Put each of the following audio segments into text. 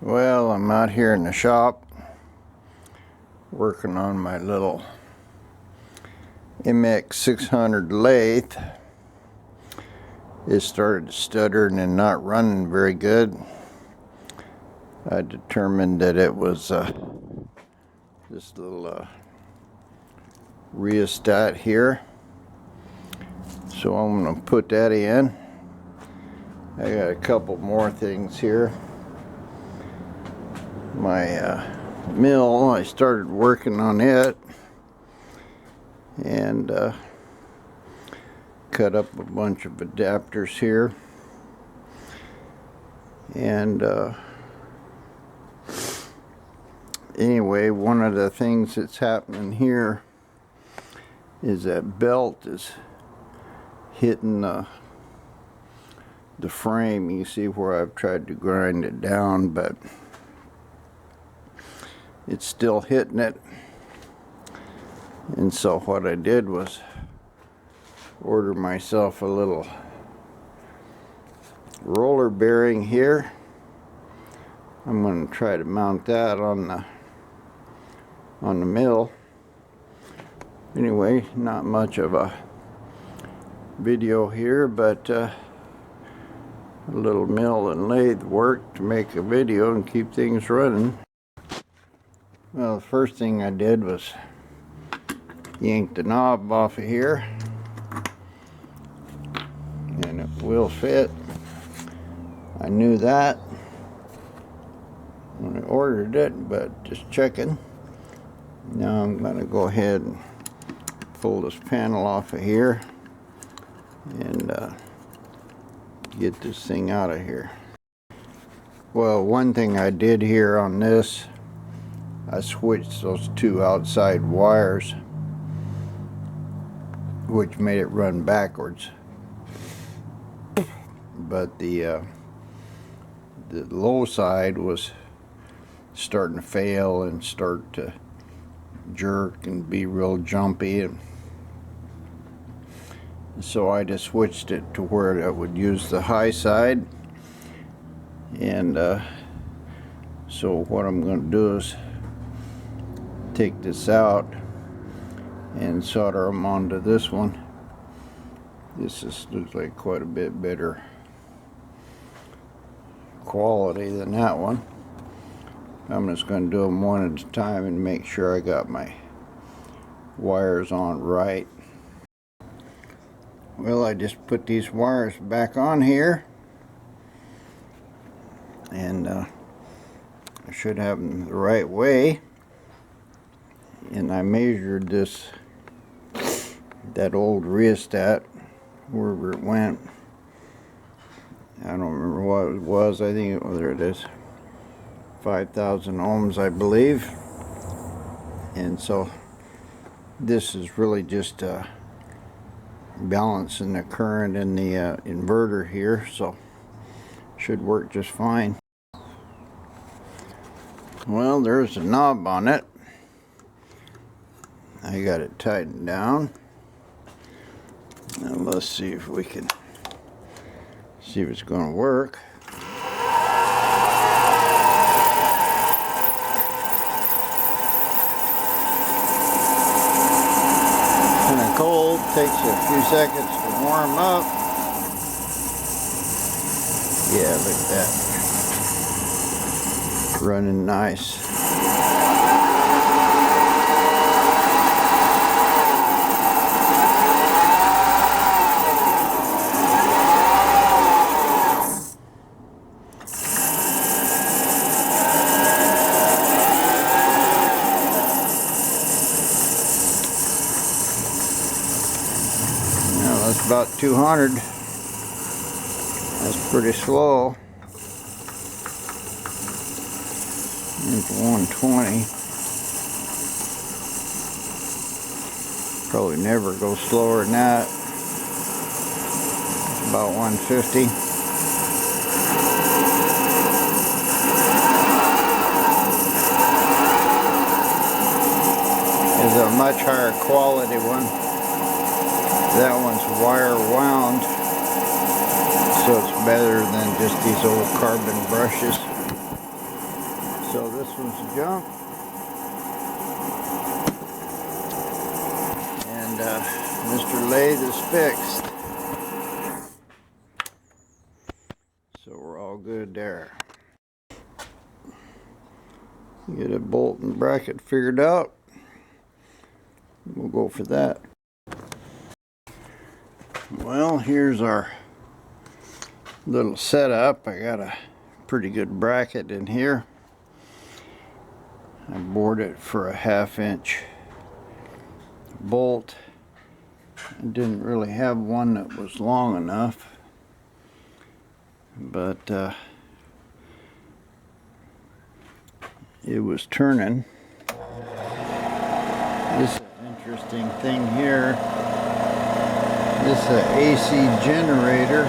Well, I'm out here in the shop working on my little mx600 lathe. It started stuttering and not running very good. I determined that it was this little rheostat here. So I'm going to put that in. I got a couple more things here. My mill, I started working on it and cut up a bunch of adapters here, and anyway, one of the things that's happening here is that belt is hitting the frame. You see where I've tried to grind it down, but it's still hitting it. And so what I did was order myself a little roller bearing here. I'm going to try to mount that on the mill. Anyway, not much of a video here, but a little mill and lathe work to make a video and keep things running. Well, the first thing I did was yank the knob off of here, and it will fit. I knew that when I ordered it, but just checking. Now I'm going to go ahead and pull this panel off of here and get this thing out of here. Well, one thing I did here on this, I switched those two outside wires, which made it run backwards. But the low side was starting to fail and start to jerk and be real jumpy, and so I just switched it to where I would use the high side. And so what I'm going to do is take this out and solder them onto this one. This looks like quite a bit better quality than that one. I'm just going to do them one at a time and make sure I got my wires on right. Well, I just put these wires back on here, and I should have them the right way. And I measured that old rheostat, wherever it went. I don't remember what it was. I think there it is, 5,000 ohms, I believe. And so this is really just balancing the current in the inverter here, so should work just fine. Well, there's a knob on it. I got it tightened down. Now let's see if we can see if it's going to work. Kind of cold, takes a few seconds to warm up. Yeah, look at that. Running nice. That's about 200. That's pretty slow. Into 120. Probably never go slower than that. It's about 150. Is a much higher quality one. That one's wire wound, so it's better than just these old carbon brushes. So this one's junk. And Mr. Lathe is fixed. So we're all good there. Get a bolt and bracket figured out. We'll go for that. Well, here's our little setup. I got a pretty good bracket in here. I bored it for a 1/2 inch bolt. I didn't really have one that was long enough, but it was turning. This is an interesting thing here. This is an AC generator,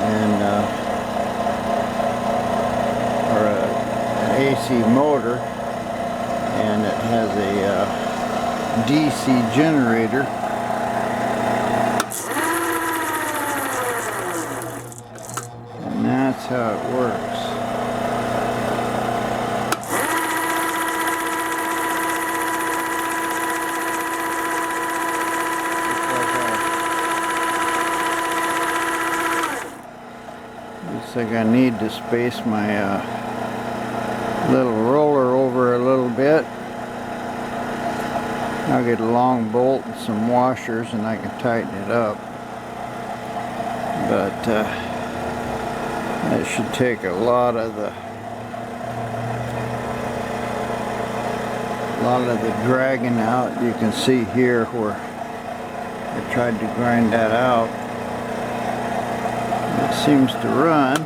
and or an AC motor, and it has a DC generator. And that's how it works. Looks like I need to space my little roller over a little bit. I'll get a long bolt and some washers and I can tighten it up. But that should take a lot of the dragging out. You can see here where I tried to grind that out. It seems to run.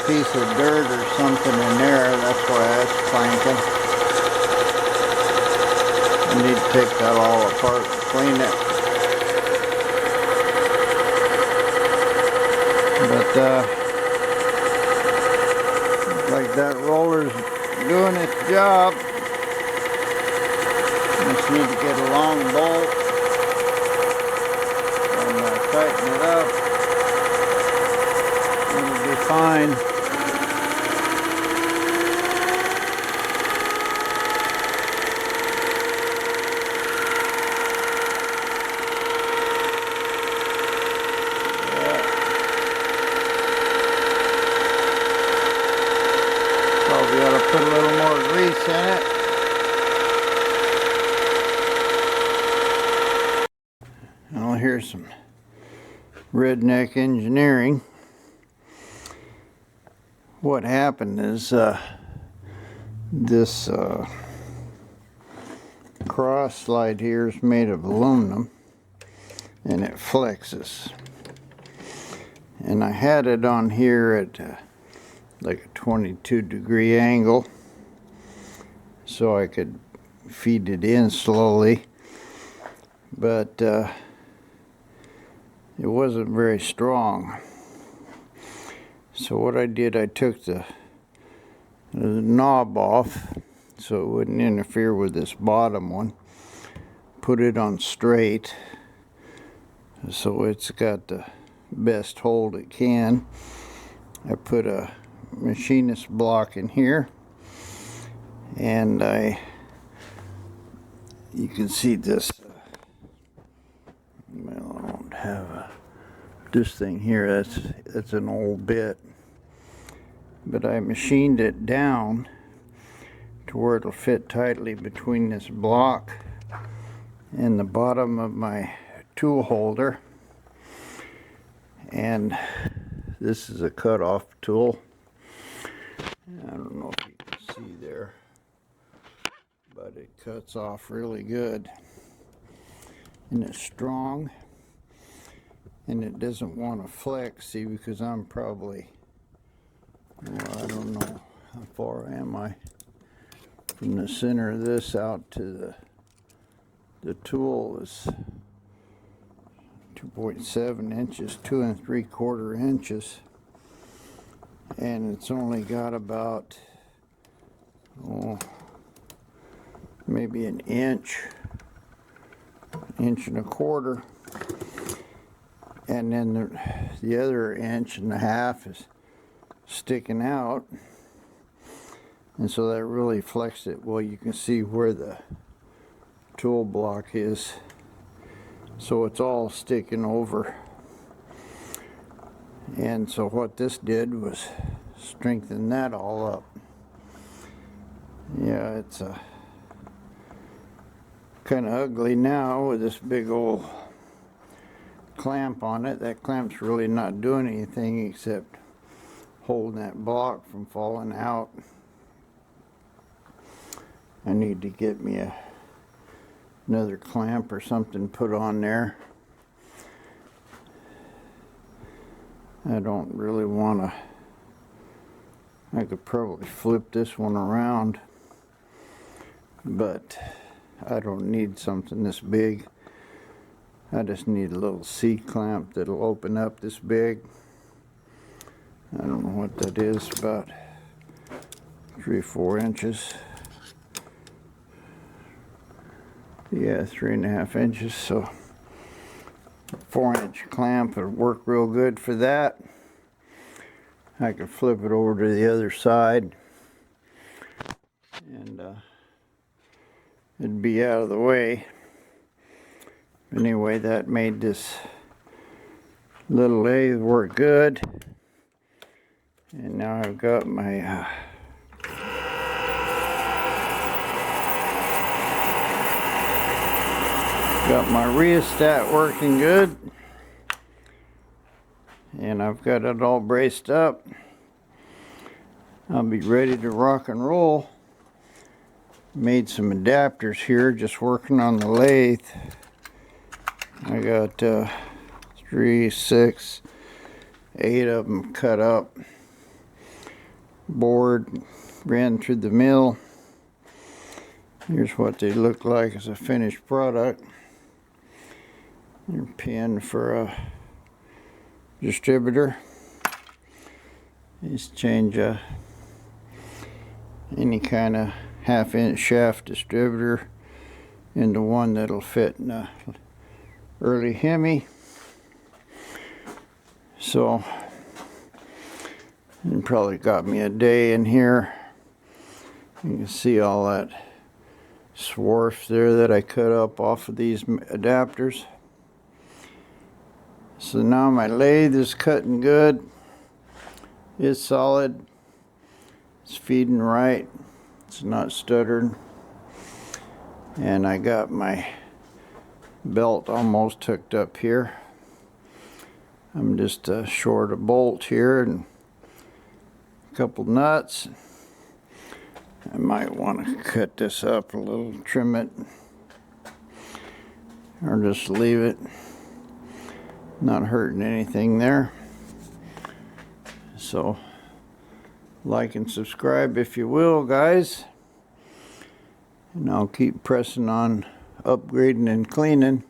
Piece of dirt or something in there, that's why it's clanking. I need to take that all apart and clean it. But looks like that roller's doing its job. Just need to get a long bolt and tighten it up. It'll be fine. Probably ought to put a little more grease in it. Well, here's some redneck engineering. What happened is this cross slide here is made of aluminum and it flexes. And I had it on here at like a 22-degree angle so I could feed it in slowly, but it wasn't very strong. So what I did, I took the knob off so it wouldn't interfere with this bottom one, put it on straight so it's got the best hold it can. I put a machinist block in here, and you can see this well, I don't have this thing here, that's an old bit, but I machined it down to where it'll fit tightly between this block and the bottom of my tool holder. And this is a cutoff tool. I don't know if you can see there, but it cuts off really good, and it's strong, and it doesn't want to flex. See, because I'm probably, well, I don't know how far am I from the center of this out to the tool is 2.7 inches, 2 3/4 inches. and it's only got about maybe an inch and a quarter, and then the other inch and a half is sticking out, and so that really flexed it. Well, you can see where the tool block is, so it's all sticking over. And so what this did was strengthen that all up. Yeah, it's kind of ugly now with this big old clamp on it. That clamp's really not doing anything except holding that block from falling out. I need to get me another clamp or something put on there. I don't really want to. I could probably flip this one around, but I don't need something this big. I just need a little C-clamp that'll open up this big. I don't know what that is, about 3 or 4 inches. Yeah, 3.5 inches, so 4-inch clamp would work real good for that. I could flip it over to the other side, and it'd be out of the way. Anyway, that made this little lathe work good. And now I've got my rheostat working good, and I've got it all braced up. I'll be ready to rock and roll. Made some adapters here just working on the lathe. I got 3, 6, 8 of them cut up. Board ran through the mill. Here's what they look like as a finished product. They're pinned for a distributor. Just change any kind of 1/2-inch shaft distributor into one that'll fit in a early Hemi. So, it probably got me a day in here. You can see all that swarf there that I cut up off of these adapters. So now my lathe is cutting good. It's solid. It's feeding right. It's not stuttering. And I got my belt almost hooked up here. I'm just short a bolt here and a couple nuts. I might want to cut this up a little, trim it, or just leave it. Not hurting anything there. So, like and subscribe if you will, guys. And I'll keep pressing on upgrading and cleaning.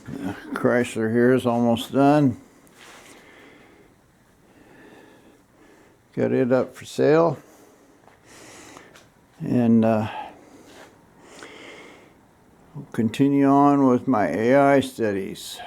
The Chrysler here is almost done. Got it up for sale. And we'll continue on with my AI studies.